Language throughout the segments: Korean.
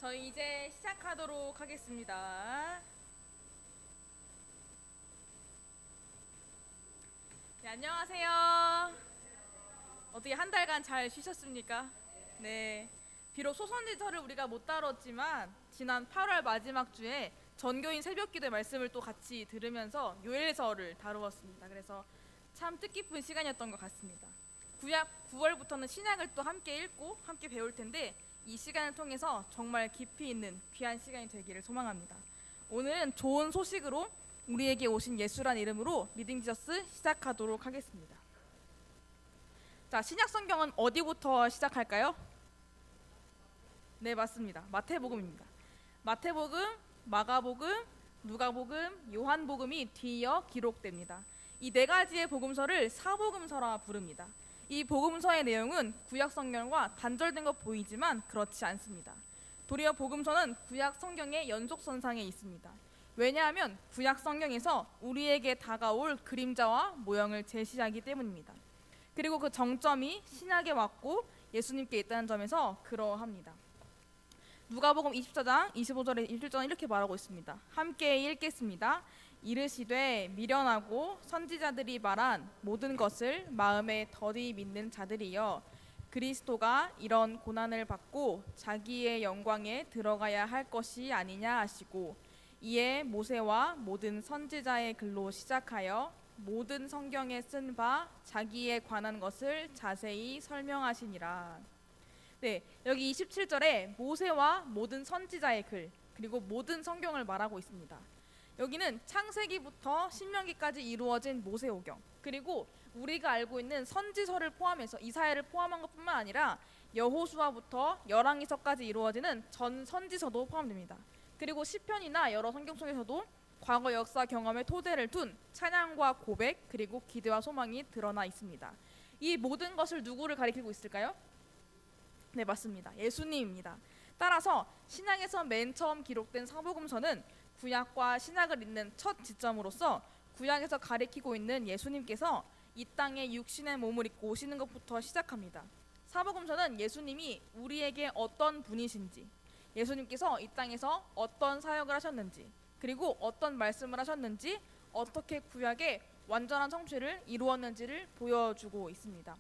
저희 이제 시작하도록 하겠습니다. 네, 안녕하세요. 어떻게 한 달간 잘 쉬셨습니까? 네. 비록 소선지서를 우리가 못 다뤘지만 지난 8월 마지막 주에 전교인 새벽기도의 말씀을 또 같이 들으면서 요엘서를 다루었습니다. 그래서 참 뜻깊은 시간이었던 것 같습니다. 구약 9월부터는 신약을 또 함께 읽고 함께 배울 텐데 이 시간을 통해서 정말 깊이 있는 귀한 시간이 되기를 소망합니다. 오늘은 좋은 소식으로 우리에게 오신 예수란 이름으로 리딩 지저스 시작하도록 하겠습니다. 자, 신약 성경은 어디부터 시작할까요? 네, 맞습니다. 마태복음입니다. 마태복음, 마가복음, 누가복음, 요한복음이 뒤이어 기록됩니다. 이 네 가지의 복음서를 사복음서라 부릅니다. 이 복음서의 내용은 구약 성경과 단절된 것 보이지만 그렇지 않습니다. 도리어 복음서는 구약 성경의 연속선상에 있습니다. 왜냐하면 구약 성경에서 우리에게 다가올 그림자와 모형을 제시하기 때문입니다. 그리고 그 정점이 신약에 왔고 예수님께 있다는 점에서 그러합니다. 누가복음 24장 25절에 27절은 이렇게 말하고 있습니다. 함께 읽겠습니다. 이르시되 미련하고 선지자들이 말한 모든 것을 마음에 더디 믿는 자들이여, 그리스도가 이런 고난을 받고 자기의 영광에 들어가야 할 것이 아니냐 하시고, 이에 모세와 모든 선지자의 글로 시작하여 모든 성경에 쓴 바 자기에 관한 것을 자세히 설명하시니라. 네, 여기 27절에 모세와 모든 선지자의 글, 그리고 모든 성경을 말하고 있습니다. 여기는 창세기부터 신명기까지 이루어진 모세오경, 그리고 우리가 알고 있는 선지서를 포함해서 이사야를 포함한 것뿐만 아니라 여호수아부터 열왕기서까지 이루어지는 전 선지서도 포함됩니다. 그리고 시편이나 여러 성경 속에서도 과거 역사 경험의 토대를 둔 찬양과 고백, 그리고 기대와 소망이 드러나 있습니다. 이 모든 것을 누구를 가리키고 있을까요? 네, 맞습니다. 예수님입니다. 따라서 신약에서 맨 처음 기록된 사복음서는 구약과 신약을 잇는 첫 지점으로서 구약에서 가리키고 있는 예수님께서 이 땅에 육신의 몸을 입고 오시는 것부터 시작합니다. 사복음서는 예수님이 우리에게 어떤 분이신지, 예수님께서 이 땅에서 어떤 사역을 하셨는지, 그리고 어떤 말씀을 하셨는지, 어떻게 구약의 완전한 성취를 이루었는지를 보여주고 있습니다.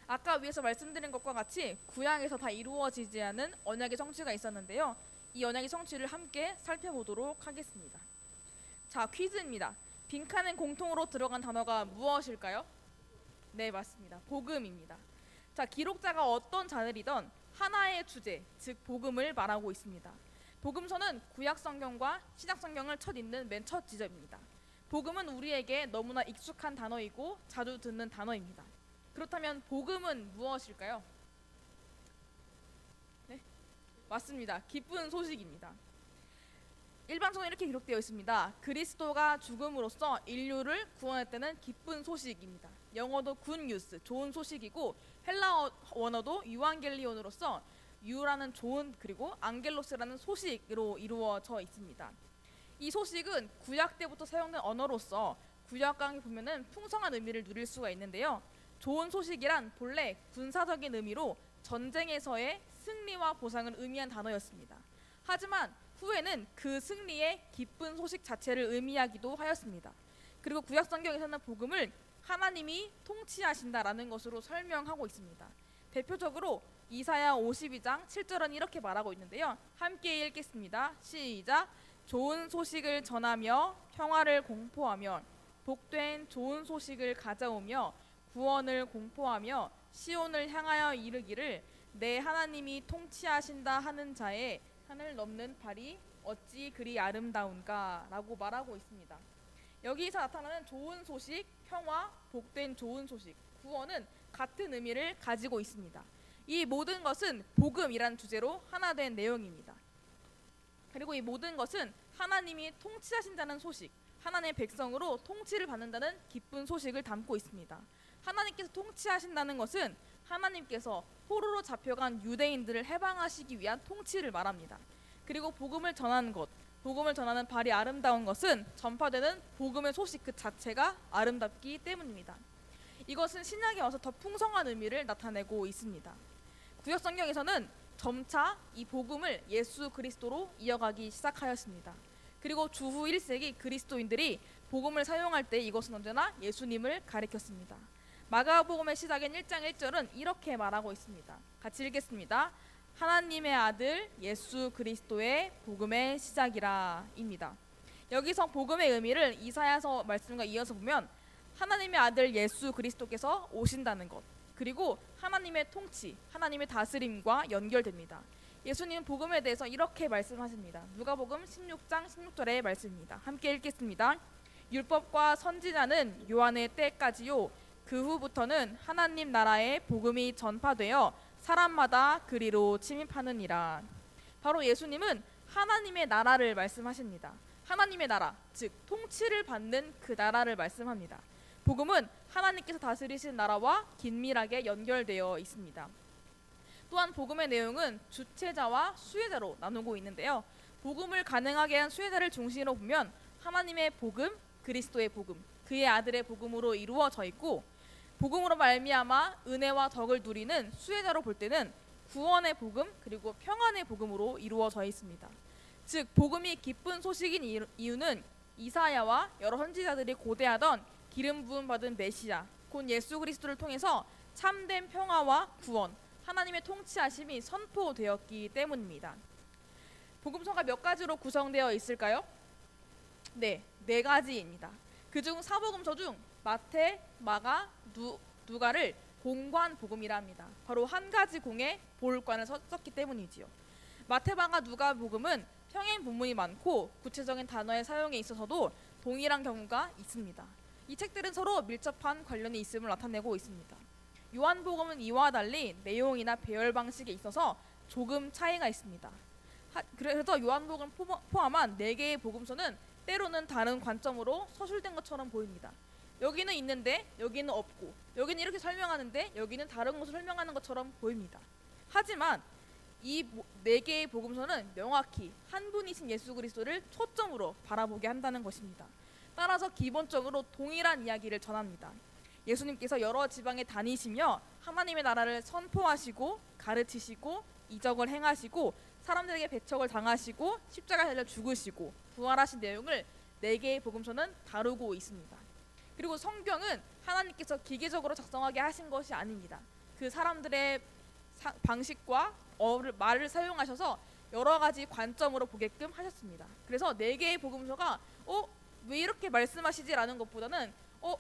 아까 위에서 말씀드린 것과 같이 구약에서 다 이루어지지 않은 언약의 성취가 있었는데요. 이 언약의 성취를 함께 살펴보도록 하겠습니다. 자, 퀴즈입니다. 빈칸엔 공통으로 들어간 단어가 무엇일까요? 네, 맞습니다. 복음입니다. 자, 기록자가 어떤 자들이던 하나의 주제, 즉 복음을 말하고 있습니다. 복음서는 구약 성경과 신약 성경을 첫 잇는 맨 첫 지점입니다. 복음은 우리에게 너무나 익숙한 단어이고 자주 듣는 단어입니다. 그렇다면 복음은 무엇일까요? 네, 맞습니다. 기쁜 소식입니다. 일방적으로 이렇게 기록되어 있습니다. 그리스도가 죽음으로써 인류를 구원했다는 기쁜 소식입니다. 영어도 good news, 좋은 소식이고, 헬라어 원어도 유앙겔리온으로서 유라는 좋은, 그리고 앙겔로스라는 소식으로 이루어져 있습니다. 이 소식은 구약 때부터 사용된 언어로서 구약 강의 보면은 풍성한 의미를 누릴 수가 있는데요. 좋은 소식이란 본래 군사적인 의미로 전쟁에서의 승리와 보상을 의미한 단어였습니다. 하지만 후에는 그 승리의 기쁜 소식 자체를 의미하기도 하였습니다. 그리고 구약 성경에서는 복음을 하나님이 통치하신다라는 것으로 설명하고 있습니다. 대표적으로 이사야 52장 7절은 이렇게 말하고 있는데요. 함께 읽겠습니다. 시작. 좋은 소식을 전하며 평화를 공포하며 복된 좋은 소식을 가져오며 구원을 공포하며 시온을 향하여 이르기를 내 하나님이 통치하신다 하는 자의 하늘 넘는 발이 어찌 그리 아름다운가 라고 말하고 있습니다. 여기서 나타나는 좋은 소식, 평화, 복된 좋은 소식, 구원은 같은 의미를 가지고 있습니다. 이 모든 것은 복음이란 주제로 하나 된 내용입니다. 그리고 이 모든 것은 하나님이 통치하신다는 소식, 하나님의 백성으로 통치를 받는다는 기쁜 소식을 담고 있습니다. 하나님께서 통치하신다는 것은 하나님께서 포로로 잡혀간 유대인들을 해방하시기 위한 통치를 말합니다. 그리고 복음을 전하는 것, 복음을 전하는 발이 아름다운 것은 전파되는 복음의 소식 그 자체가 아름답기 때문입니다. 이것은 신약에 와서 더 풍성한 의미를 나타내고 있습니다. 구약 성경에서는 점차 이 복음을 예수 그리스도로 이어가기 시작하였습니다. 그리고 주후 1세기 그리스도인들이 복음을 사용할 때 이것은 언제나 예수님을 가리켰습니다. 마가복음의 시작인 1장 1절은 이렇게 말하고 있습니다. 같이 읽겠습니다. 하나님의 아들 예수 그리스도의 복음의 시작이라 입니다. 여기서 복음의 의미를 이사야서 말씀과 이어서 보면 하나님의 아들 예수 그리스도께서 오신다는 것, 그리고 하나님의 통치, 하나님의 다스림과 연결됩니다. 예수님은 복음에 대해서 이렇게 말씀하십니다. 누가복음 16장 16절의 말씀입니다. 함께 읽겠습니다. 율법과 선지자는 요한의 때까지요, 그 후부터는 하나님 나라의 복음이 전파되어 사람마다 그리로 침입하느니라. 바로 예수님은 하나님의 나라를 말씀하십니다. 하나님의 나라, 즉 통치를 받는 그 나라를 말씀합니다. 복음은 하나님께서 다스리신 나라와 긴밀하게 연결되어 있습니다. 또한 복음의 내용은 주체자와 수혜자로 나누고 있는데요. 복음을 가능하게 한 수혜자를 중심으로 보면 하나님의 복음, 그리스도의 복음, 그의 아들의 복음으로 이루어져 있고, 복음으로 말미암아 은혜와 덕을 누리는 수혜자로 볼 때는 구원의 복음 그리고 평안의 복음으로 이루어져 있습니다. 즉 복음이 기쁜 소식인 이유는 이사야와 여러 선지자들이 고대하던 기름 부음 받은 메시아 곧 예수 그리스도를 통해서 참된 평화와 구원, 하나님의 통치하심이 선포되었기 때문입니다. 복음서가 몇 가지로 구성되어 있을까요? 네, 4가지입니다. 그중 사복음서 중 마태, 마가, 누가를 공관 복음이라 합니다. 바로 한 가지 공에 보울관을 썼기 때문이지요. 마태, 마가, 누가 복음은 평행 본문이 많고 구체적인 단어의 사용에 있어서도 동일한 경우가 있습니다. 이 책들은 서로 밀접한 관련이 있음을 나타내고 있습니다. 요한복음은 이와 달리 내용이나 배열 방식에 있어서 조금 차이가 있습니다. 그래서 요한복음을 포함한 4개의 복음서는 때로는 다른 관점으로 서술된 것처럼 보입니다. 여기는 있는데 여기는 없고, 여기는 이렇게 설명하는데 여기는 다른 것을 설명하는 것처럼 보입니다. 하지만 이 4개의 복음서는 명확히 한 분이신 예수 그리스도를 초점으로 바라보게 한다는 것입니다. 따라서 기본적으로 동일한 이야기를 전합니다. 예수님께서 여러 지방에 다니시며 하나님의 나라를 선포하시고 가르치시고 이적을 행하시고 사람들에게 배척을 당하시고 십자가에 달려 죽으시고 부활하신 내용을 4개의 복음서는 다루고 있습니다. 그리고 성경은 하나님께서 기계적으로 작성하게 하신 것이 아닙니다. 그 사람들의 방식과 말을 사용하셔서 여러 가지 관점으로 보게끔 하셨습니다. 그래서 4개의 복음서가 왜 이렇게 말씀하시지라는 것보다는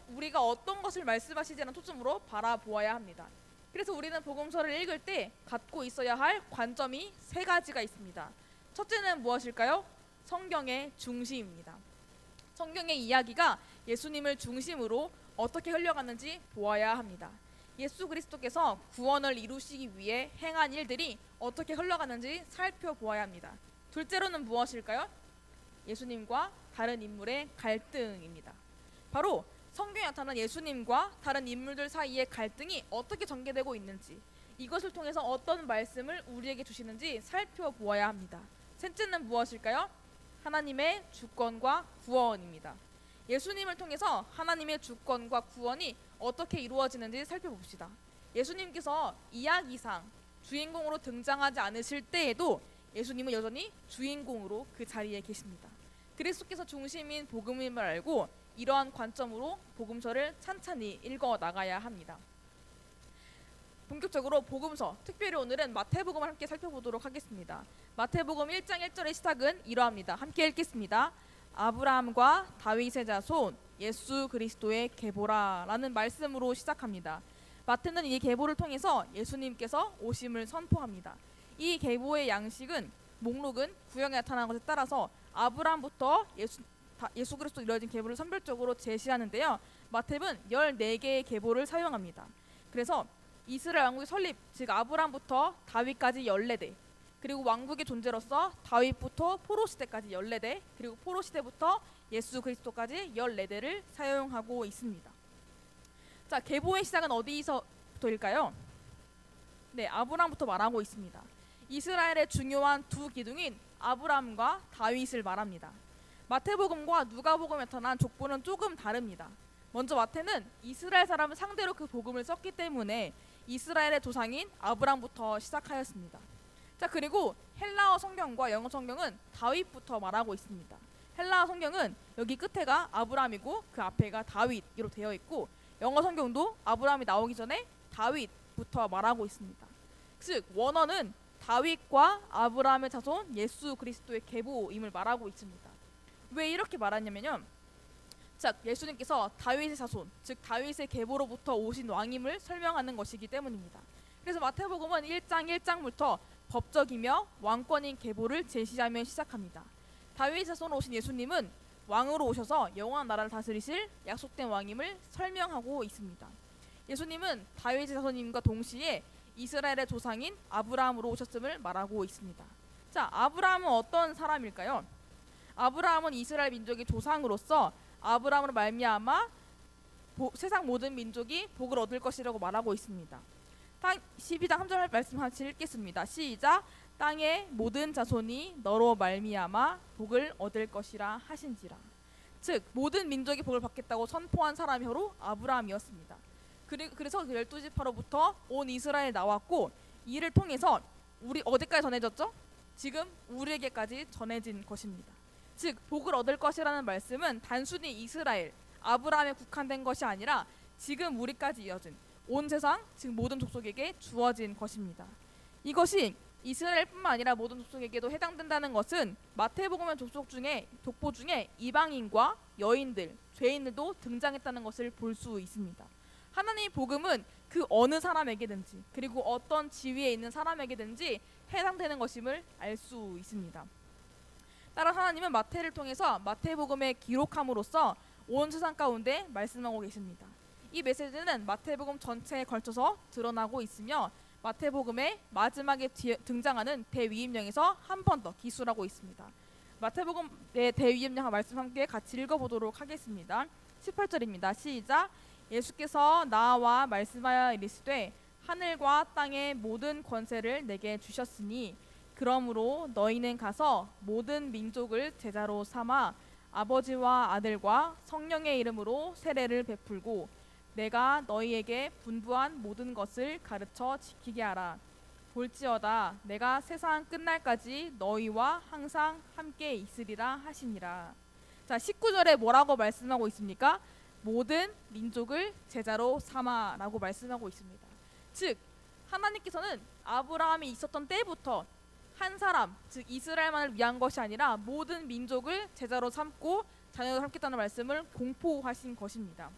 우리가 어떤 것을 말씀하시지라는 초점으로 바라보아야 합니다. 그래서 우리는 복음서를 읽을 때 갖고 있어야 할 관점이 3가지가 있습니다. 첫째는 무엇일까요? 성경의 중심입니다. 성경의 이야기가 예수님을 중심으로 어떻게 흘러가는지 보아야 합니다. 예수 그리스도께서 구원을 이루시기 위해 행한 일들이 어떻게 흘러가는지 살펴보아야 합니다. 둘째로는 무엇일까요? 예수님과 다른 인물의 갈등입니다. 바로 성경에 나타난 예수님과 다른 인물들 사이의 갈등이 어떻게 전개되고 있는지, 이것을 통해서 어떤 말씀을 우리에게 주시는지 살펴보아야 합니다. 셋째는 무엇일까요? 하나님의 주권과 구원입니다. 예수님을 통해서 하나님의 주권과 구원이 어떻게 이루어지는지 살펴봅시다. 예수님께서 이야기상 주인공으로 등장하지 않으실 때에도 예수님은 여전히 주인공으로 그 자리에 계십니다. 그리스도께서 중심인 복음임을 알고 이러한 관점으로 복음서를 찬찬히 읽어 나가야 합니다. 본격적으로 복음서, 특별히 오늘은 마태복음을 함께 살펴보도록 하겠습니다. 마태복음 1장 1절의 시작은 이러합니다. 함께 읽겠습니다. 아브라함과 다윗의 자손 예수 그리스도의 계보라 라는 말씀으로 시작합니다. 마태는 이 계보를 통해서 예수님께서 오심을 선포합니다. 이 계보의 양식은 목록은 구약에 나타난 것에 따라서 아브라함부터 예수 그리스도 이루어진 계보를 선별적으로 제시하는데요. 마태는 14개의 계보를 사용합니다. 그래서 이스라엘 왕국의 설립, 즉 아브라함부터 다윗까지 14대, 그리고 왕국의 존재로서 다윗부터 포로 시대까지 14대, 그리고 포로 시대부터 예수 그리스도까지 14대를 사용하고 있습니다. 자, 계보의 시작은 어디서부터일까요? 네, 아브라함부터 말하고 있습니다. 이스라엘의 중요한 두 기둥인 아브라함과 다윗을 말합니다. 마태복음과 누가복음에 나타난 족보는 조금 다릅니다. 먼저 마태는 이스라엘 사람을 상대로 그 복음을 썼기 때문에 이스라엘의 조상인 아브라함부터 시작하였습니다. 자, 그리고 헬라어 성경과 영어 성경은 다윗부터 말하고 있습니다. 헬라어 성경은 여기 끝에가 아브라함이고 그 앞에가 다윗으로 되어 있고, 영어 성경도 아브라함이 나오기 전에 다윗부터 말하고 있습니다. 즉 원어는 다윗과 아브라함의 자손 예수 그리스도의 계보임을 말하고 있습니다. 왜 이렇게 말하냐면요, 자, 예수님께서 다윗의 자손, 즉 다윗의 계보로부터 오신 왕임을 설명하는 것이기 때문입니다. 그래서 마태복음은 1장 1장부터 법적이며 왕권인 계보를 제시하며 시작합니다. 다윗의 자손으로 오신 예수님은 왕으로 오셔서 영원한 나라를 다스리실 약속된 왕임을 설명하고 있습니다. 예수님은 다윗의 자손님과 동시에 이스라엘의 조상인 아브라함으로 오셨음을 말하고 있습니다. 자, 아브라함은 어떤 사람일까요? 아브라함은 이스라엘 민족의 조상으로서 아브라함으로 말미암아 세상 모든 민족이 복을 얻을 것이라고 말하고 있습니다. 12장 3절 말씀 같이 읽겠습니다. 시작. 땅의 모든 자손이 너로 말미암아 복을 얻을 것이라 하신지라. 즉 모든 민족이 복을 받겠다고 선포한 사람이 바로 아브라함이었습니다. 그래서 12지파로부터 온 이스라엘 나왔고, 이를 통해서 우리 어디까지 전해졌죠? 지금 우리에게까지 전해진 것입니다. 즉 복을 얻을 것이라는 말씀은 단순히 이스라엘, 아브라함에 국한된 것이 아니라 지금 우리까지 이어진 온 세상, 즉 모든 족속에게 주어진 것입니다. 이것이 이스라엘뿐만 아니라 모든 족속에게도 해당된다는 것은 마태복음의 족보 중에 이방인과 여인들, 죄인들도 등장했다는 것을 볼 수 있습니다. 하나님의 복음은 그 어느 사람에게든지, 그리고 어떤 지위에 있는 사람에게든지 해당되는 것임을 알 수 있습니다. 따라 하나님은 마태를 통해서 마태복음에 기록함으로써 온 세상 가운데 말씀하고 계십니다. 이 메시지는 마태복음 전체에 걸쳐서 드러나고 있으며 마태복음의 마지막에 등장하는 대위임령에서 한 번 더 기술하고 있습니다. 마태복음의 대위임령 말씀 함께 같이 읽어보도록 하겠습니다. 18절입니다. 시작. 예수께서 나와 말씀하여 이르시되 하늘과 땅의 모든 권세를 내게 주셨으니 그러므로 너희는 가서 모든 민족을 제자로 삼아 아버지와 아들과 성령의 이름으로 세례를 베풀고 내가 너희에게 분부한 모든 것을 가르쳐 지키게 하라. 볼지어다 내가 세상 끝날까지 너희와 항상 함께 있으리라 하시니라. 자, 19절에 뭐라고 말씀하고 있습니까? 모든 민족을 제자로 삼아라고 말씀하고 있습니다. 즉 하나님께서는 아브라함이 있었던 때부터 한 사람, 즉 이스라엘만을 위한 것이 아니라 모든 민족을 제자로 삼고 자녀로 삼겠다는 말씀을 공포하신 것입니다.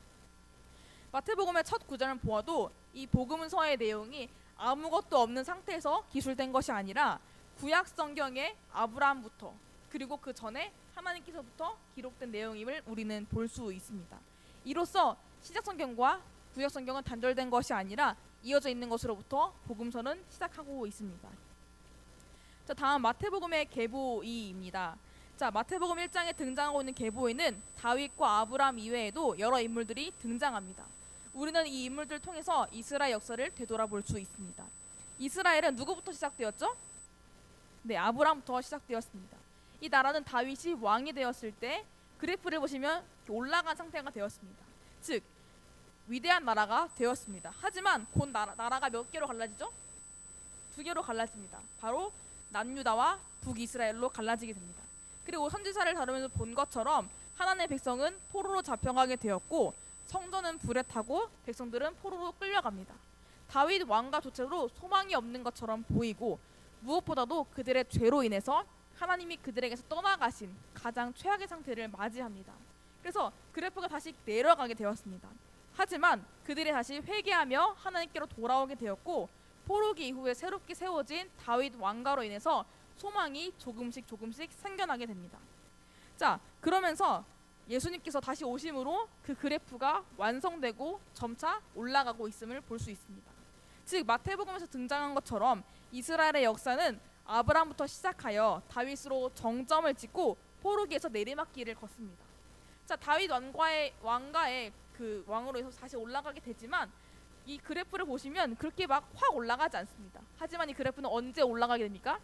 마태복음의 첫 구절을 보아도 이 복음서의 내용이 아무것도 없는 상태에서 기술된 것이 아니라 구약 성경의 아브라함부터, 그리고 그 전에 하나님께서부터 기록된 내용임을 우리는 볼 수 있습니다. 이로써 신약 성경과 구약 성경은 단절된 것이 아니라 이어져 있는 것으로부터 복음서는 시작하고 있습니다. 자, 다음 마태복음의 계보이입니다. 자, 마태복음 1장에 등장하고 있는 계보에는 다윗과 아브라함 이외에도 여러 인물들이 등장합니다. 우리는 이 인물들을 통해서 이스라엘 역사를 되돌아볼 수 있습니다. 이스라엘은 누구부터 시작되었죠? 네, 아브라함부터 시작되었습니다. 이 나라는 다윗이 왕이 되었을 때 그래프를 보시면 올라간 상태가 되었습니다. 즉 위대한 나라가 되었습니다. 하지만 곧 나라가 몇 개로 갈라지죠? 두 개로 갈라집니다. 바로 남유다와 북이스라엘로 갈라지게 됩니다. 그리고 선지자를 다루면서 본 것처럼 하나님의 백성은 포로로 잡혀가게 되었고 성전은 불에 타고 백성들은 포로로 끌려갑니다. 다윗 왕가조차도 소망이 없는 것처럼 보이고 무엇보다도 그들의 죄로 인해서 하나님이 그들에게서 떠나가신 가장 최악의 상태를 맞이합니다. 그래서 그래프가 다시 내려가게 되었습니다. 하지만 그들이 다시 회개하며 하나님께로 돌아오게 되었고 포로기 이후에 새롭게 세워진 다윗 왕가로 인해서 소망이 조금씩 생겨나게 됩니다. 자, 그러면서 예수님께서 다시 오심으로 그 그래프가 완성되고 점차 올라가고 있음을 볼 수 있습니다. 즉 마태복음에서 등장한 것처럼 이스라엘의 역사는 아브라함부터 시작하여 다윗으로 정점을 찍고 포로기에서 내리막길을 걷습니다. 자, 다윗 왕가의 그 왕으로 해서 다시 올라가게 되지만 이 그래프를 보시면 그렇게 막 확 올라가지 않습니다. 하지만 이 그래프는 언제 올라가게 됩니까?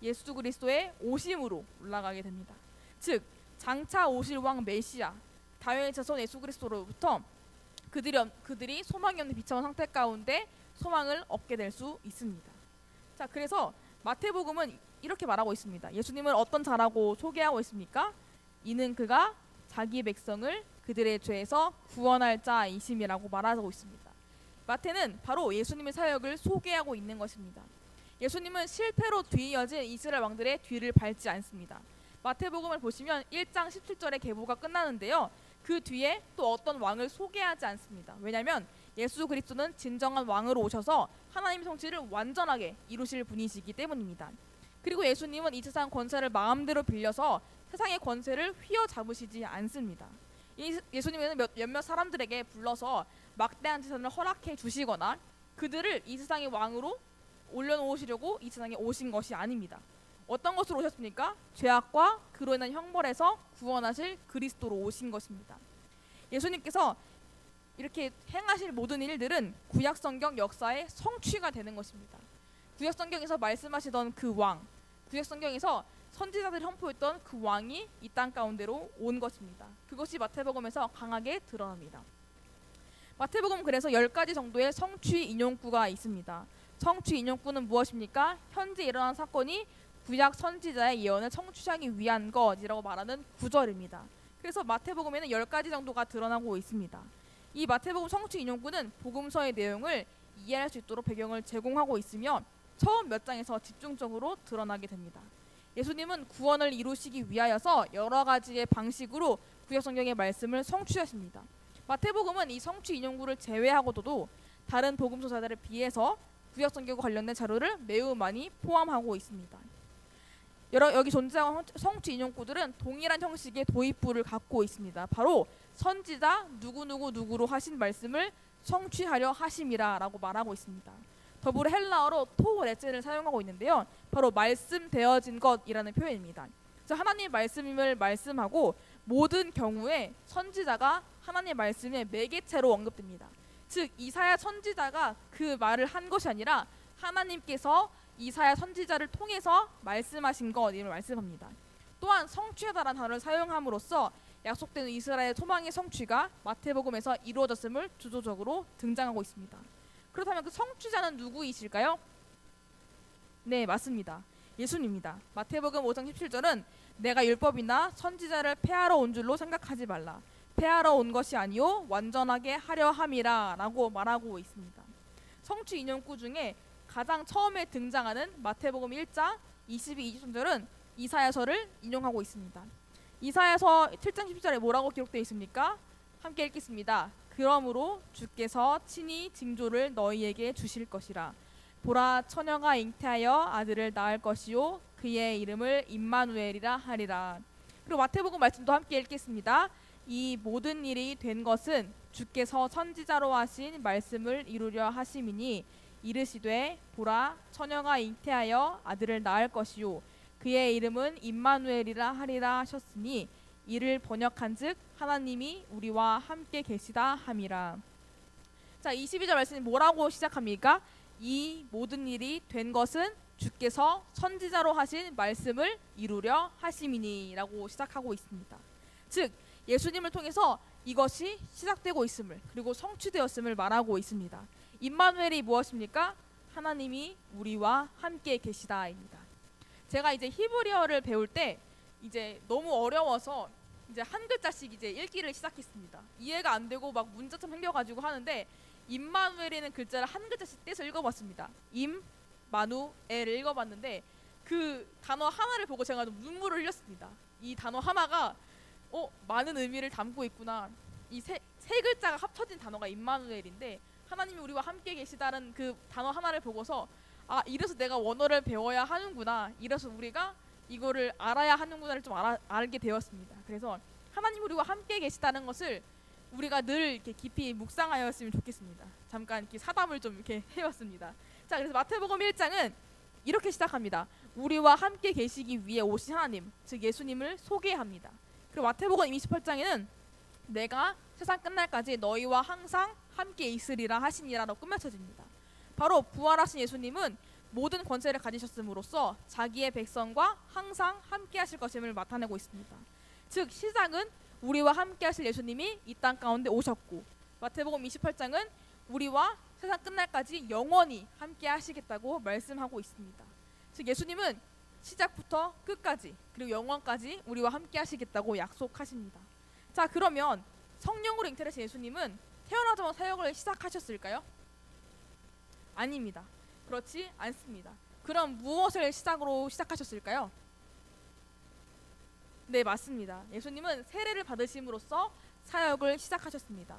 예수 그리스도의 오심으로 올라가게 됩니다. 즉 장차 오실 왕 메시아 다윗의 자손 예수 그리스도로부터 그들이 소망이 없는 비참한 상태 가운데 소망을 얻게 될 수 있습니다. 자, 그래서 마태복음은 이렇게 말하고 있습니다. 예수님을 어떤 자라고 소개하고 있습니까? 이는 그가 자기 백성을 그들의 죄에서 구원할 자이심이라고 말하고 있습니다. 마태는 바로 예수님의 사역을 소개하고 있는 것입니다. 예수님은 실패로 뒤이어진 이스라엘 왕들의 뒤를 밟지 않습니다. 마태복음을 보시면 1장 17절에 계보가 끝나는데요. 그 뒤에 또 어떤 왕을 소개하지 않습니다. 왜냐하면 예수 그리스도는 진정한 왕으로 오셔서 하나님의 성취를 완전하게 이루실 분이시기 때문입니다. 그리고 예수님은 이 세상 권세를 마음대로 빌려서 세상의 권세를 휘어잡으시지 않습니다. 예수님은 몇몇 사람들에게 불러서 막대한 재산을 허락해 주시거나 그들을 이 세상의 왕으로 올려놓으시려고 이 세상에 오신 것이 아닙니다. 어떤 것으로 오셨습니까? 죄악과 그로 인한 형벌에서 구원하실 그리스도로 오신 것입니다. 예수님께서 이렇게 행하실 모든 일들은 구약성경 역사의 성취가 되는 것입니다. 구약성경에서 말씀하시던 그 왕, 구약성경에서 선지자들이 선포했던 그 왕이 이 땅 가운데로 온 것입니다. 그것이 마태복음에서 강하게 드러납니다. 마태복음 그래서 10가지 정도의 성취 인용구가 있습니다. 성취 인용구는 무엇입니까? 현재 일어난 사건이 구약 선지자의 예언을 성취하기 위한 것이라고 말하는 구절입니다. 그래서 마태복음에는 10가지 정도가 드러나고 있습니다. 이 마태복음 성취 인용구는 복음서의 내용을 이해할 수 있도록 배경을 제공하고 있으며 처음 몇 장에서 집중적으로 드러나게 됩니다. 예수님은 구원을 이루시기 위하여서 여러 가지의 방식으로 구약 성경의 말씀을 성취하십니다. 마태복음은 이 성취 인용구를 제외하고도 다른 복음서자들에 비해서 구약 성경과 관련된 자료를 매우 많이 포함하고 있습니다. 여기 존재하는 성취 인용구들은 동일한 형식의 도입부를 갖고 있습니다. 바로 선지자 누구누구누구로 하신 말씀을 성취하려 하심이라라고 말하고 있습니다. 더불어 헬라어로 토레체를 사용하고 있는데요. 바로 말씀되어진 것이라는 표현입니다. 그래서 하나님의 말씀임을 말씀하고 모든 경우에 선지자가 하나님의 말씀의 매개체로 언급됩니다. 즉 이사야 선지자가 그 말을 한 것이 아니라 하나님께서 이사야 선지자를 통해서 말씀하신 것임을 말씀합니다. 또한 성취하다라는 단어를 사용함으로써 약속된 이스라엘 소망의 성취가 마태복음에서 이루어졌음을 주도적으로 등장하고 있습니다. 그렇다면 그 성취자는 누구이실까요? 네, 맞습니다. 예수님입니다. 마태복음 5장 17절은 내가 율법이나 선지자를 폐하러 온 줄로 생각하지 말라. 폐하러 온 것이 아니요 완전하게 하려 함이라 라고 말하고 있습니다. 성취 인용구 중에 가장 처음에 등장하는 마태복음 1장 22, 23절은 이사야서를 인용하고 있습니다. 이사야서 7장 10절에 뭐라고 기록되어 있습니까? 함께 읽겠습니다. 그러므로 주께서 친히 징조를 너희에게 주실 것이라. 보라 처녀가 잉태하여 아들을 낳을 것이요 그의 이름을 임마누엘이라 하리라. 그리고 마태복음 말씀도 함께 읽겠습니다. 이 모든 일이 된 것은 주께서 선지자로 하신 말씀을 이루려 하심이니 이르시되 보라 처녀가 잉태하여 아들을 낳을 것이요 그의 이름은 임마누엘이라 하리라 하셨으니 이를 번역한즉 하나님이 우리와 함께 계시다 함이라. 자, 22절 말씀이 뭐라고 시작합니까? 이 모든 일이 된 것은 주께서 선지자로 하신 말씀을 이루려 하심이니 라고 시작하고 있습니다. 즉 예수님을 통해서 이것이 시작되고 있음을 그리고 성취되었음을 말하고 있습니다. 임마누엘이 무엇입니까? 하나님이 우리와 함께 계시다입니다. 제가 이제 히브리어를 배울 때 이제 너무 어려워서 이제 한 글자씩 이제 읽기를 시작했습니다. 이해가 안 되고 막 문자처럼 생겨가지고 하는데 임마누엘이라는 글자를 한 글자씩 떼서 읽어봤습니다. 임마누엘을 읽어봤는데 그 단어 하나를 보고 제가 좀 눈물을 흘렸습니다. 이 단어 하나가 많은 의미를 담고 있구나. 이 세 글자가 합쳐진 단어가 임마누엘인데 하나님이 우리와 함께 계시다는 그 단어 하나를 보고서 아 이래서 내가 원어를 배워야 하는구나. 이래서 우리가 이거를 알아야 하는구나를 좀 알게 되었습니다. 그래서 하나님 우리와 함께 계시다는 것을 우리가 늘 이렇게 깊이 묵상하였으면 좋겠습니다. 잠깐 이렇게 사담을 좀 이렇게 해봤습니다. 자, 그래서 마태복음 1장은 이렇게 시작합니다. 우리와 함께 계시기 위해 오신 하나님, 즉 예수님을 소개합니다. 그리고 마태복음 28장에는 내가 세상 끝날까지 너희와 항상 함께 있으리라 하시니라로 끝맺혀집니다. 바로 부활하신 예수님은 모든 권세를 가지셨음으로써 자기의 백성과 항상 함께 하실 것임을 나타내고 있습니다. 즉 시작은 우리와 함께 하실 예수님이 이 땅 가운데 오셨고 마태복음 28장은 우리와 세상 끝날까지 영원히 함께 하시겠다고 말씀하고 있습니다. 즉 예수님은 시작부터 끝까지 그리고 영원까지 우리와 함께 하시겠다고 약속하십니다. 자, 그러면 성령으로 잉태되신 예수님은 태어나자마자 사역을 시작하셨을까요? 아닙니다. 그렇지 않습니다. 그럼 무엇을 시작으로 시작하셨을까요? 네, 맞습니다. 예수님은 세례를 받으심으로써 사역을 시작하셨습니다.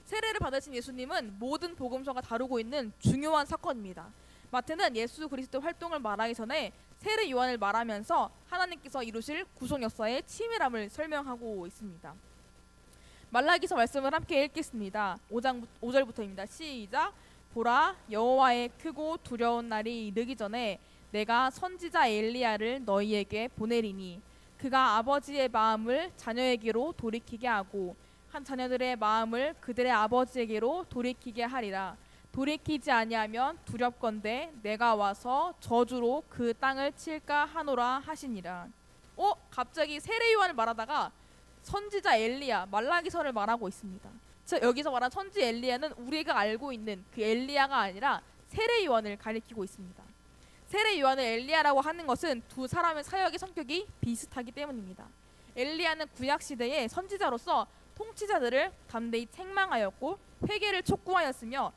세례를 받으신 예수님은 모든 복음서가 다루고 있는 중요한 사건입니다. 마태는 예수 그리스도 활동을 말하기 전에 세례 요한을 말하면서 하나님께서 이루실 구속 역사의 치밀함을 설명하고 있습니다. 말라기서 말씀을 함께 읽겠습니다. 5장 5절부터입니다. 시작. 보라, 여호와의 크고 두려운 날이 이르기 전에 내가 선지자 엘리야를 너희에게 보내리니 그가 아버지의 마음을 자녀에게로 돌이키게 하고 한 자녀들의 마음을 그들의 아버지에게로 돌이키게 하리라. 돌이키지 아니하면 두렵건대 내가 와서 저주로 그 땅을 칠까 하노라 하시니라. 갑자기 세례 요한을 말하다가 선지자 엘리야, 말라기서를 말하고 있습니다. 즉 여기서 말한 선지 엘리야는 우리가 알고 있는 그 엘리야가 아니라 세례 요한을 가리키고 있습니다. 세례 요한을 엘리야라고 하는 것은 두 사람의 사역의 성격이 비슷하기 때문입니다. 엘리야는 구약 시대의 선지자로서 통치자들을 담대히 책망하였고 회개를 촉구하였으며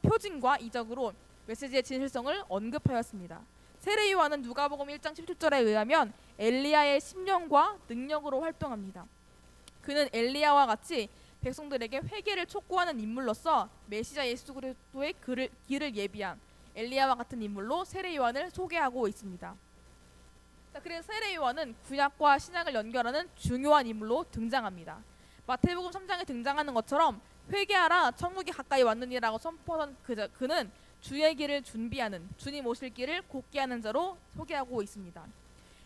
표징과 이적으로 메시지의 진실성을 언급하였습니다. 세례 요한은 누가복음 1장 17절에 의하면 엘리야의 심령과 능력으로 활동합니다. 그는 엘리야와 같이 백성들에게 회개를 촉구하는 인물로서 메시아 예수 그리스도의 길을 예비한 엘리야와 같은 인물로 세례 요한을 소개하고 있습니다. 자, 그래서 세례 요한은 구약과 신약을 연결하는 중요한 인물로 등장합니다. 마태복음 3장에 등장하는 것처럼 회개하라 천국이 가까이 왔느니라고 선포하던 그는 주의 길을 준비하는, 주님 오실 길을 곧게 하는 자로 소개하고 있습니다.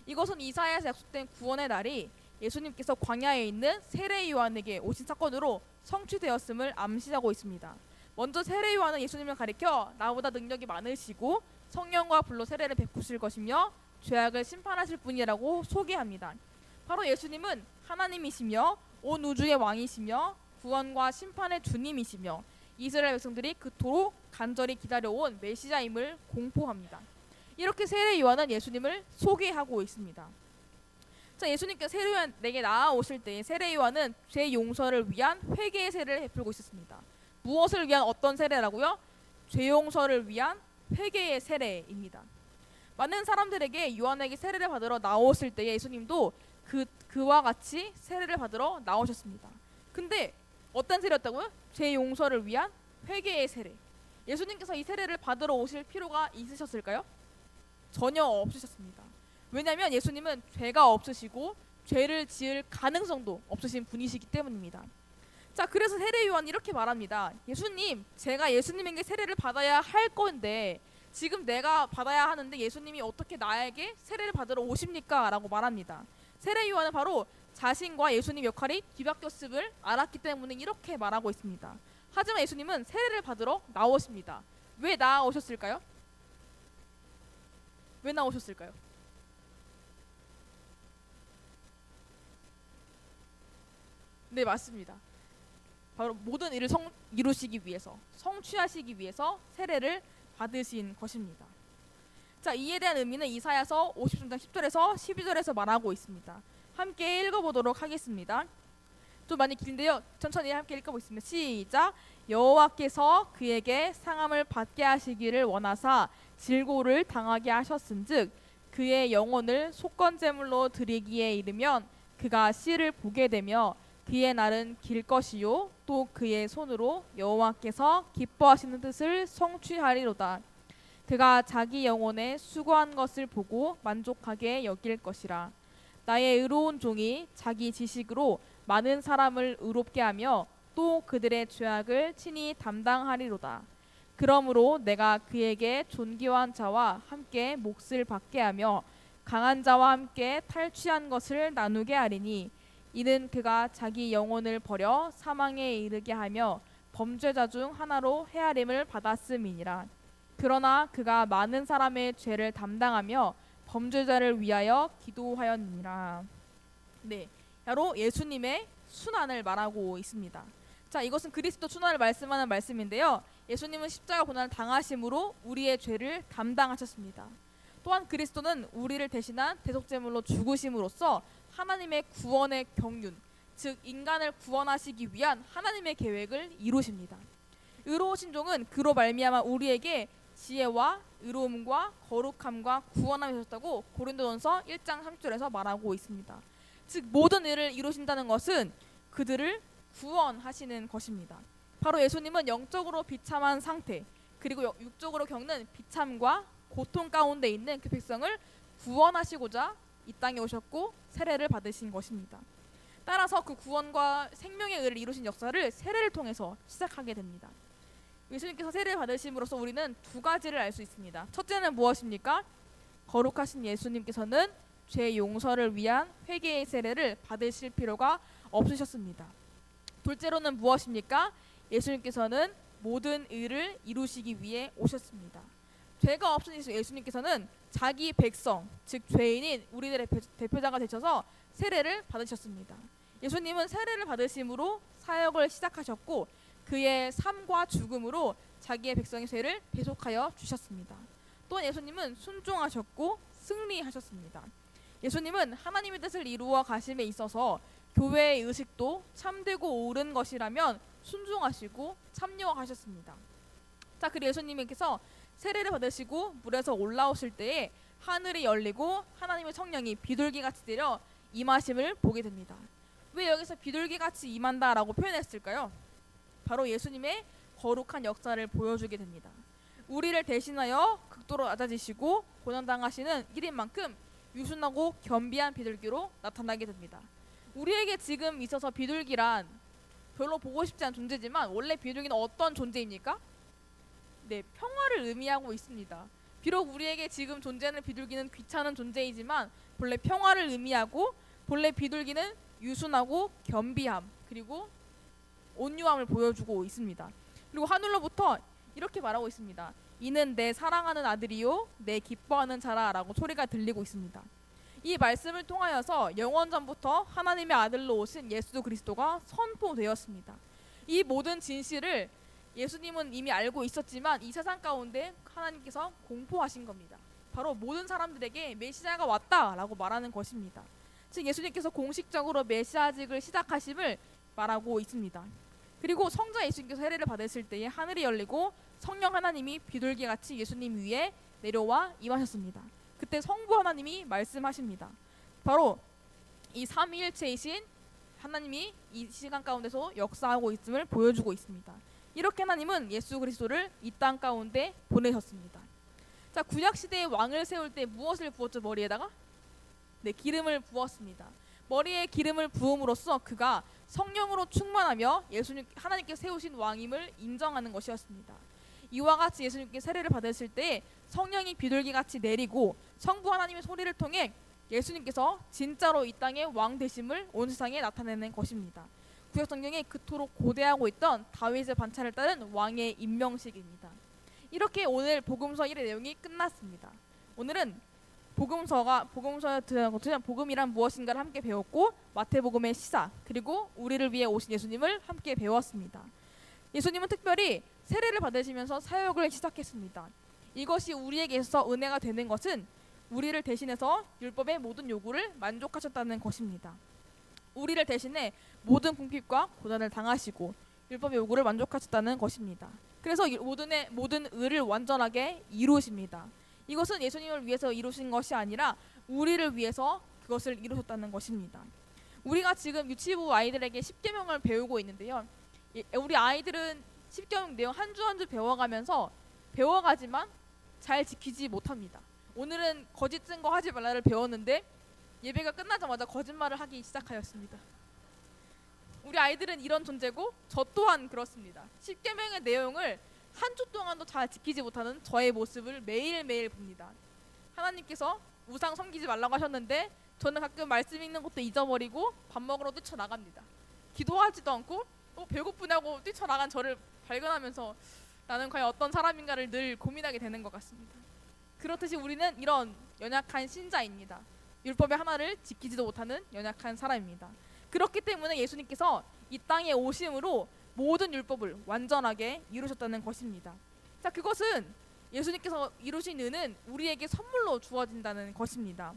이것은 이사야에서 약속된 구원의 날이 예수님께서 광야에 있는 세례 요한에게 오신 사건으로 성취되었음을 암시하고 있습니다. 먼저 세례 요한은 예수님을 가리켜 나보다 능력이 많으시고 성령과 불로 세례를 베푸실 것이며 죄악을 심판하실 분이라고 소개합니다. 바로 예수님은 하나님이시며 온 우주의 왕이시며 구원과 심판의 주님이시며 이스라엘 백성들이 그토록 간절히 기다려온 메시아임을 공포합니다. 이렇게 세례 요한은 예수님을 소개하고 있습니다. 자, 예수님께서 세례 요한에게 나아오실 때 세례 요한은 죄 용서를 위한 회개의 세례를 베풀고 있었습니다. 무엇을 위한 어떤 세례라고요? 죄 용서를 위한 회개의 세례입니다. 많은 사람들에게 요한에게 세례를 받으러 나오실 때 예수님도 그와 같이 세례를 받으러 나오셨습니다. 근데 어떤 세례였다고요? 죄 용서를 위한 회개의 세례. 예수님께서 이 세례를 받으러 오실 필요가 있으셨을까요? 전혀 없으셨습니다. 왜냐하면 예수님은 죄가 없으시고 죄를 지을 가능성도 없으신 분이시기 때문입니다. 자, 그래서 세례 요한이 이렇게 말합니다. 예수님, 제가 예수님에게 세례를 받아야 할 건데 지금 내가 받아야 하는데 예수님이 어떻게 나에게 세례를 받으러 오십니까? 라고 말합니다. 세례 요한은 바로 자신과 예수님 역할이 뒤바뀌었음을 알았기 때문에 이렇게 말하고 있습니다. 하지만 예수님은 세례를 받으러 나오십니다. 왜 나오셨을까요? 왜 나오셨을까요? 네, 맞습니다. 바로 모든 일을 이루시기 위해서, 성취하시기 위해서 세례를 받으신 것입니다. 자, 이에 대한 의미는 이사야서 53장 10절에서 12절에서 말하고 있습니다. 함께 읽어보도록 하겠습니다. 좀 많이 긴데요. 천천히 함께 읽어보겠습니다. 시작. 여호와께서 그에게 상함을 받게 하시기를 원하사 질고를 당하게 하셨은즉 그의 영혼을 속건제물로 드리기에 이르면 그가 씨를 보게 되며 그의 날은 길 것이요 또 그의 손으로 여호와께서 기뻐하시는 뜻을 성취하리로다. 그가 자기 영혼에 수고한 것을 보고 만족하게 여길 것이라. 나의 의로운 종이 자기 지식으로 많은 사람을 의롭게 하며 또 그들의 죄악을 친히 담당하리로다. 그러므로 내가 그에게 존귀한 자와 함께 몫을 받게 하며 강한 자와 함께 탈취한 것을 나누게 하리니 이는 그가 자기 영혼을 버려 사망에 이르게 하며 범죄자 중 하나로 헤아림을 받았음이니라. 그러나 그가 많은 사람의 죄를 담당하며 범죄자를 위하여 기도하였느니라. 네, 바로 예수님의 순환을 말하고 있습니다. 자, 이것은 그리스도 순환을 말씀하는 말씀인데요. 예수님은 십자가 고난을 당하심으로 우리의 죄를 담당하셨습니다. 또한 그리스도는 우리를 대신한 대속제물로 죽으심으로써 하나님의 구원의 경륜, 즉 인간을 구원하시기 위한 하나님의 계획을 이루십니다. 의로우신 종은 그로 말미암아 우리에게 지혜와 의로움과 거룩함과 구원함이 되셨다고 고린도전서 1장 30절에서 말하고 있습니다. 즉 모든 일을 이루신다는 것은 그들을 구원하시는 것입니다. 바로 예수님은 영적으로 비참한 상태, 그리고 육적으로 겪는 비참과 고통 가운데 있는 그 백성을 구원하시고자 이 땅에 오셨고 세례를 받으신 것입니다. 따라서 그 구원과 생명의 의를 이루신 역사를 세례를 통해서 시작하게 됩니다. 예수님께서 세례를 받으심으로써 우리는 두 가지를 알 수 있습니다. 첫째는 무엇입니까? 거룩하신 예수님께서는 죄 용서를 위한 회개의 세례를 받으실 필요가 없으셨습니다. 둘째로는 무엇입니까? 예수님께서는 모든 의를 이루시기 위해 오셨습니다. 죄가 없으신 예수님께서는 자기 백성, 즉 죄인인 우리들의 대표자가 되셔서 세례를 받으셨습니다. 예수님은 세례를 받으심으로 사역을 시작하셨고 그의 삶과 죽음으로 자기의 백성의 죄를 대속하여 주셨습니다. 또한 예수님은 순종하셨고 승리하셨습니다. 예수님은 하나님의 뜻을 이루어 가심에 있어서 교회의 의식도 참되고 옳은 것이라면 순종하시고 참여하셨습니다. 자, 그리고 예수님께서 세례를 받으시고 물에서 올라오실 때에 하늘이 열리고 하나님의 성령이 비둘기같이 내려 임하심을 보게 됩니다. 왜 여기서 비둘기같이 임한다라고 표현했을까요? 바로 예수님의 거룩한 역사를 보여주게 됩니다. 우리를 대신하여 극도로 낮아지시고 고난당하시는 일인 만큼 유순하고 겸비한 비둘기로 나타나게 됩니다. 우리에게 지금 있어서 비둘기란 별로 보고 싶지 않은 존재지만 원래 비둘기는 어떤 존재입니까? 네, 평화를 의미하고 있습니다. 비록 우리에게 지금 존재하는 비둘기는 귀찮은 존재이지만 본래 평화를 의미하고 본래 비둘기는 유순하고 겸비함 그리고 온유함을 보여주고 있습니다. 그리고 하늘로부터 이렇게 말하고 있습니다. 이는 내 사랑하는 아들이요 내 기뻐하는 자라 라고 소리가 들리고 있습니다. 이 말씀을 통하여서 영원전부터 하나님의 아들로 오신 예수 그리스도가 선포되었습니다. 이 모든 진실을 예수님은 이미 알고 있었지만 이 세상 가운데 하나님께서 공포하신 겁니다. 바로 모든 사람들에게 메시아가 왔다라고 말하는 것입니다. 즉 예수님께서 공식적으로 메시아직을 시작하심을 말하고 있습니다. 그리고 성자 예수님께서 세례를 받으실 때에 하늘이 열리고 성령 하나님이 비둘기같이 예수님 위에 내려와 임하셨습니다. 그때 성부 하나님이 말씀하십니다. 바로 이 삼위일체이신 하나님이 이 시간 가운데서 역사하고 있음을 보여주고 있습니다. 이렇게 하나님은 예수 그리스도를 이 땅 가운데 보내셨습니다. 자, 구약 시대의 왕을 세울 때 무엇을 부었죠? 머리에다가? 네, 기름을 부었습니다. 머리에 기름을 부음으로써 그가 성령으로 충만하며 예수님 하나님께서 세우신 왕임을 인정하는 것이었습니다. 이와 같이 예수님께 세례를 받으실 때 성령이 비둘기같이 내리고 성부 하나님의 소리를 통해 예수님께서 진짜로 이 땅의 왕 되심을 온 세상에 나타내는 것입니다. 구약 성경에 그토록 고대하고 있던 다윗의 반차를 따른 왕의 임명식입니다. 이렇게 오늘 복음서 1의 내용이 끝났습니다. 오늘은 복음서에 들어간 복음이란 무엇인가를 함께 배웠고 마태복음의 시사 그리고 우리를 위해 오신 예수님을 함께 배웠습니다. 예수님은 특별히 세례를 받으시면서 사역을 시작했습니다. 이것이 우리에게 있어서 은혜가 되는 것은 우리를 대신해서 율법의 모든 요구를 만족하셨다는 것입니다. 우리를 대신해 모든 궁핍과 고난을 당하시고 율법의 요구를 만족하셨다는 것입니다. 그래서 모든 의를 완전하게 이루십니다. 이것은 예수님을 위해서 이루신 것이 아니라 우리를 위해서 그것을 이루셨다는 것입니다. 우리가 지금 유치부 아이들에게 십계명을 배우고 있는데요. 우리 아이들은 십계명 내용 한 주 한 주 배워가지만 잘 지키지 못합니다. 오늘은 거짓 증거 하지 말라를 배웠는데 예배가 끝나자마자 거짓말을 하기 시작하였습니다. 우리 아이들은 이런 존재고 저 또한 그렇습니다. 십계명의 내용을 한 주 동안도 잘 지키지 못하는 저의 모습을 매일매일 봅니다. 하나님께서 우상 섬기지 말라고 하셨는데 저는 가끔 말씀 읽는 것도 잊어버리고 밥 먹으러 뛰쳐나갑니다. 기도하지도 않고 배고프냐고 뛰쳐나간 저를 발견하면서 나는 과연 어떤 사람인가를 늘 고민하게 되는 것 같습니다. 그렇듯이 우리는 이런 연약한 신자입니다. 율법의 하나를 지키지도 못하는 연약한 사람입니다. 그렇기 때문에 예수님께서 이 땅에 오심으로 모든 율법을 완전하게 이루셨다는 것입니다. 자, 그것은 예수님께서 이루신 은은 우리에게 선물로 주어진다는 것입니다.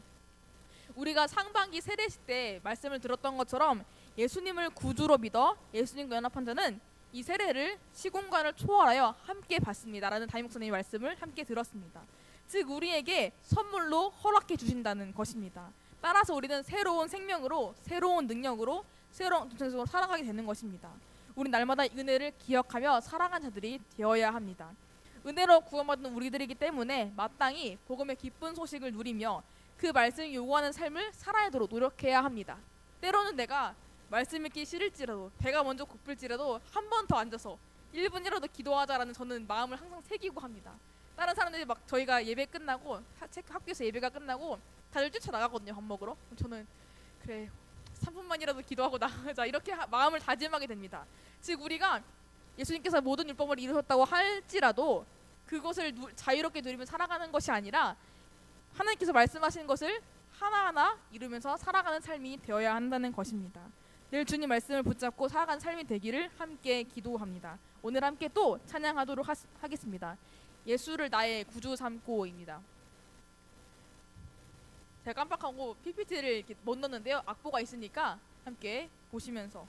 우리가 상반기 세례식 때 말씀을 들었던 것처럼 예수님을 구주로 믿어 예수님과 연합한 자는 이 세례를 시공간을 초월하여 함께 받습니다 라는 담임 목사님의 말씀을 함께 들었습니다. 즉 우리에게 선물로 허락해 주신다는 것입니다. 따라서 우리는 새로운 생명으로, 새로운 능력으로, 새로운 동생으로 살아가게 되는 것입니다. 우리 날마다 은혜를 기억하며 살아간 자들이 되어야 합니다. 은혜로 구원받은 우리들이기 때문에 마땅히 복음의 기쁜 소식을 누리며 그 말씀이 요구하는 삶을 살아내도록 노력해야 합니다. 때로는 내가 말씀 읽기 싫을지라도, 배가 먼저 고플지라도 한 번 더 앉아서 1분이라도 기도하자라는 저는 마음을 항상 새기고 합니다. 다른 사람들이 막 저희가 예배 끝나고 학교에서 예배가 끝나고 다들 뛰쳐나가거든요, 밥 먹으러. 저는 그래 3분만이라도 기도하고 나가자 이렇게 마음을 다짐하게 됩니다. 즉 우리가 예수님께서 모든 율법을 이루셨다고 할지라도 그것을 자유롭게 누리며 살아가는 것이 아니라 하나님께서 말씀하신 것을 하나하나 이루면서 살아가는 삶이 되어야 한다는 것입니다. 늘 주님 말씀을 붙잡고 살아가는 삶이 되기를 함께 기도합니다. 오늘 함께 또 찬양하도록 하겠습니다. 예수를 나의 구주 삼고입니다. 제가 깜빡하고 PPT를 이렇게 못 넣었는데요. 악보가 있으니까 함께 보시면서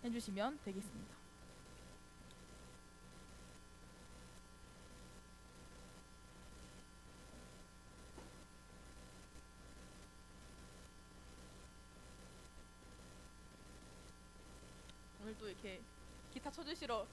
해주시면 되겠습니다. 오늘도 이렇게 기타 쳐주시러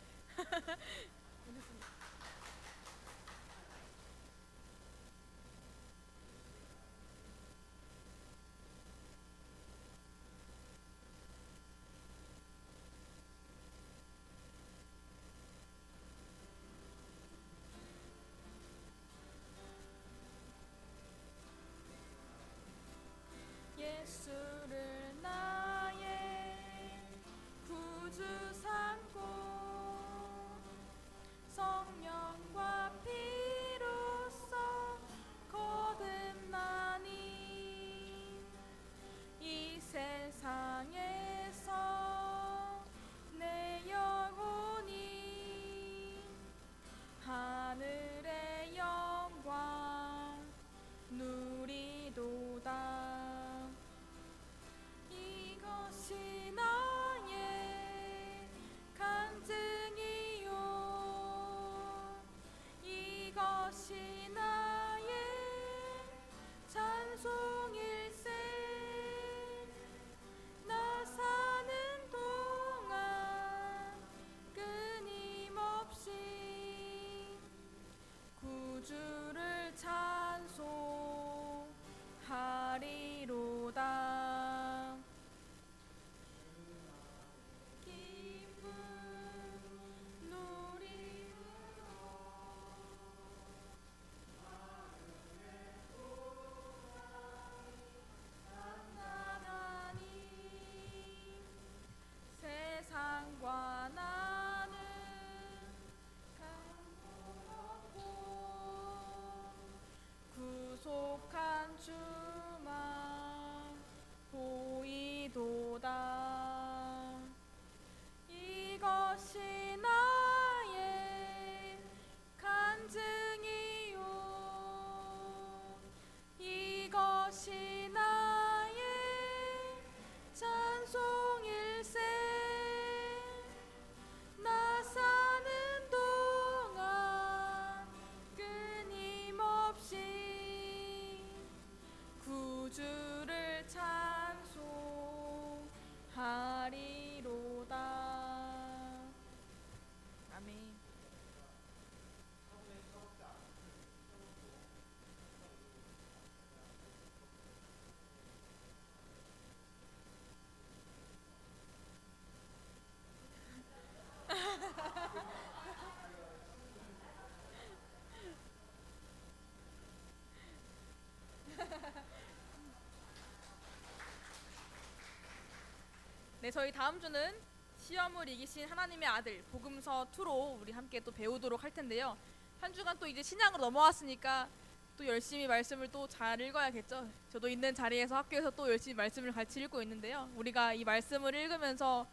예수를 나의 구주 삼고 성령과 피로써 거듭나니 이 세상에서 내 영혼이 하늘의 영광 누리도다. 이것이 나의 간증이요 이것이 나의 찬송일세. 나 사는 동안 끊임없이 구주를 찬송하리로다. 기쁨 누리나니 세상과 나는 강동없고 구속한 주만 보이도다. 이것이 나의 간증이요 이것이 나의 찬송일세. 나 사는 동안 끊임없이 구주를 찬송하리로다. 아멘. 네, 저희 다음 주는 시험을 이기신 하나님의 아들 복음서 2로 우리 함께 또 배우도록 할 텐데요. 한 주간 또 이제 신약으로 넘어왔으니까 또 열심히 말씀을 또 잘 읽어야겠죠. 저도 있는 자리에서 학교에서 또 열심히 말씀을 같이 읽고 있는데요. 우리가 이 말씀을 읽으면서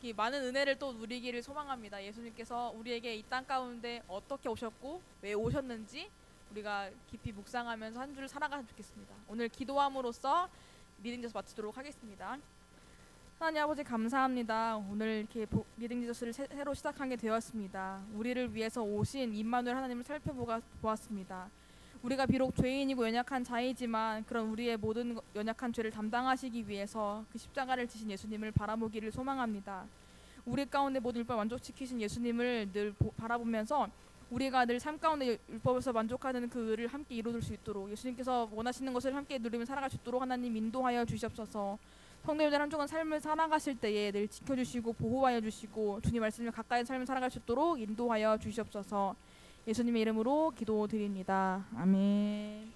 이 많은 은혜를 또 누리기를 소망합니다. 예수님께서 우리에게 이 땅 가운데 어떻게 오셨고 왜 오셨는지 우리가 깊이 묵상하면서 한 주를 살아갔으면 좋겠습니다. 오늘 기도함으로써 리딩 저스 마치도록 하겠습니다. 하나님 아버지 감사합니다. 오늘 이렇게 리딩 지저스를 새로 시작하게 되었습니다. 우리를 위해서 오신 임마누엘 하나님을 살펴보았습니다. 우리가 비록 죄인이고 연약한 자이지만 그런 우리의 모든 연약한 죄를 담당하시기 위해서 그 십자가를 지신 예수님을 바라보기를 소망합니다. 우리 가운데 모든 율법 만족시키신 예수님을 늘 바라보면서 우리가 늘 삶 가운데 율법에서 만족하는 그 의를 함께 이루어줄 수 있도록 예수님께서 원하시는 것을 함께 누리며 살아갈 수 있도록 하나님 인도하여 주시옵소서. 성도님들 한 주간 삶을 살아가실 때에 늘 지켜주시고 보호하여 주시고 주님 말씀을 가까이 삶을 살아갈 수 있도록 인도하여 주시옵소서. 예수님의 이름으로 기도드립니다. 아멘.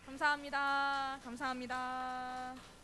감사합니다. 감사합니다.